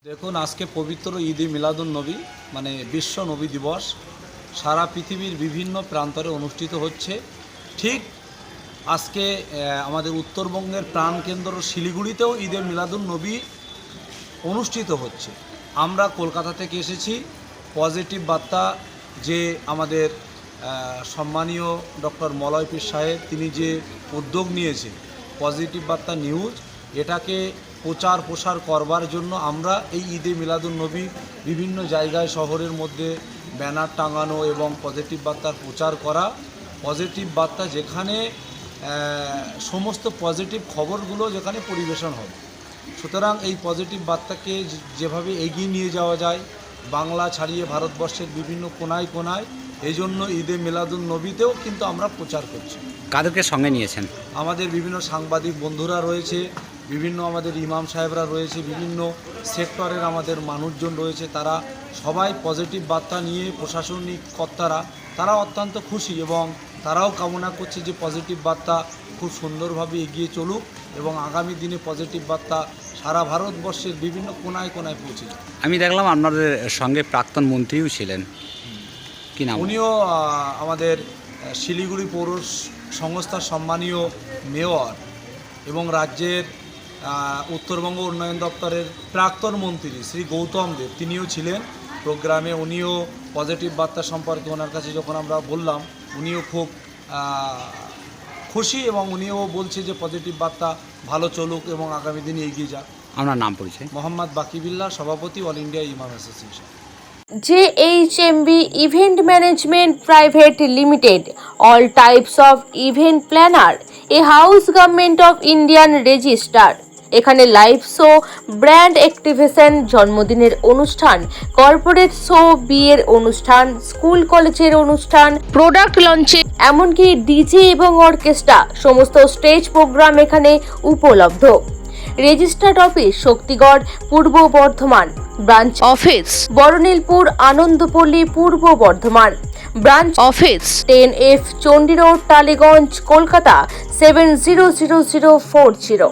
দেখুন, আজকে পবিত্র ঈদে মিলাদুন্নবী মানে বিশ্ব নবী দিবস সারা পৃথিবীর বিভিন্ন প্রান্তরে অনুষ্ঠিত হচ্ছে। ঠিক আজকে আমাদের উত্তরবঙ্গের প্রাণকেন্দ্র শিলিগুড়িতেও ঈদে মিলাদুন্নবী অনুষ্ঠিত হচ্ছে। আমরা কলকাতা থেকে এসেছি। পজিটিভ বার্তা যে আমাদের সম্মানীয় ডক্টর মলয় পীর সাহেব তিনি যে উদ্যোগ নিয়েছে পজিটিভ বার্তা নিউজ, এটাকে প্রচার প্রসার করবার জন্য আমরা এই ঈদে মিলাদুন্নবী বিভিন্ন জায়গায় শহরের মধ্যে ব্যানার টাঙানো এবং পজিটিভ বার্তার প্রচার করা। পজিটিভ বার্তা যেখানে সমস্ত পজিটিভ খবরগুলো যেখানে পরিবেশন হবে, সুতরাং এই পজিটিভ বার্তাকে যেভাবে এগিয়ে নিয়ে যাওয়া যায় বাংলা ছাড়িয়ে ভারতবর্ষের বিভিন্ন কোনায় কোনায়, এই জন্য ঈদে মিলাদুন্নবীতেও কিন্তু আমরা প্রচার করছি। কাদেরকে সঙ্গে নিয়েছেন? আমাদের বিভিন্ন সাংবাদিক বন্ধুরা রয়েছে, বিভিন্ন আমাদের ইমাম সাহেবরা রয়েছে, বিভিন্ন সেক্টরের আমাদের মানুষজন রয়েছে। তারা সবাই পজিটিভ বার্তা নিয়ে, প্রশাসনিক কর্তারা তারা অত্যন্ত খুশি এবং তারাও কামনা করছে যে পজিটিভ বার্তা খুব সুন্দরভাবে এগিয়ে চলুক এবং আগামী দিনে পজিটিভ বার্তা সারা ভারতবর্ষের বিভিন্ন কোনায় কোনায় পৌঁছে যায়। আমি দেখলাম আপনাদের সঙ্গে প্রাক্তন মন্ত্রীও ছিলেন, কি নাম? উনিও আমাদের শিলিগুড়ি পৌর সংস্থার সম্মানীয় মেয়র এবং রাজ্যের উত্তরবঙ্গ উন্নয়ন দপ্তরের প্রাক্তন মন্ত্রী শ্রী গৌতম দেব তিনিও ছিলেন প্রোগ্রামে। উনিও পজিটিভ বার্তা সম্পর্কে ওনার কাছে যখন আমরা বললাম, উনিও খুব খুশি এবং উনিও বলছে যে পজিটিভ বার্তা ভালো চলুক এবং আগামী দিনে এগিয়ে যাক। আপনার নাম পরিচয়? মোহাম্মদ বাকিবিল্লাহ, সভাপতি অল ইন্ডিয়া ইমাম association. JHMB Event Management Private Limited, all types of event planner, a house government of Indian register. এখানে লাইভ শো, ব্র্যান্ড অ্যাক্টিভেশন, জন্মদিনের অনুষ্ঠান, কর্পোরেট শো, বিয়ের অনুষ্ঠান, স্কুল কলেজের অনুষ্ঠান, প্রোডাক্ট লঞ্চে, এমনকি ডিজে এবং অর্কেস্ট্রা সমস্ত স্টেজ প্রোগ্রাম এখানে উপলব্ধ। রেজিস্টার্ড অফিস শক্তিগড়, পূর্ব বর্ধমান। ব্রাঞ্চ অফিস বরনীলপুর, আনন্দপল্লী, পূর্ব Bardhaman. Branch office 10F Chandi road, Tollygunge, Kolkata 700040।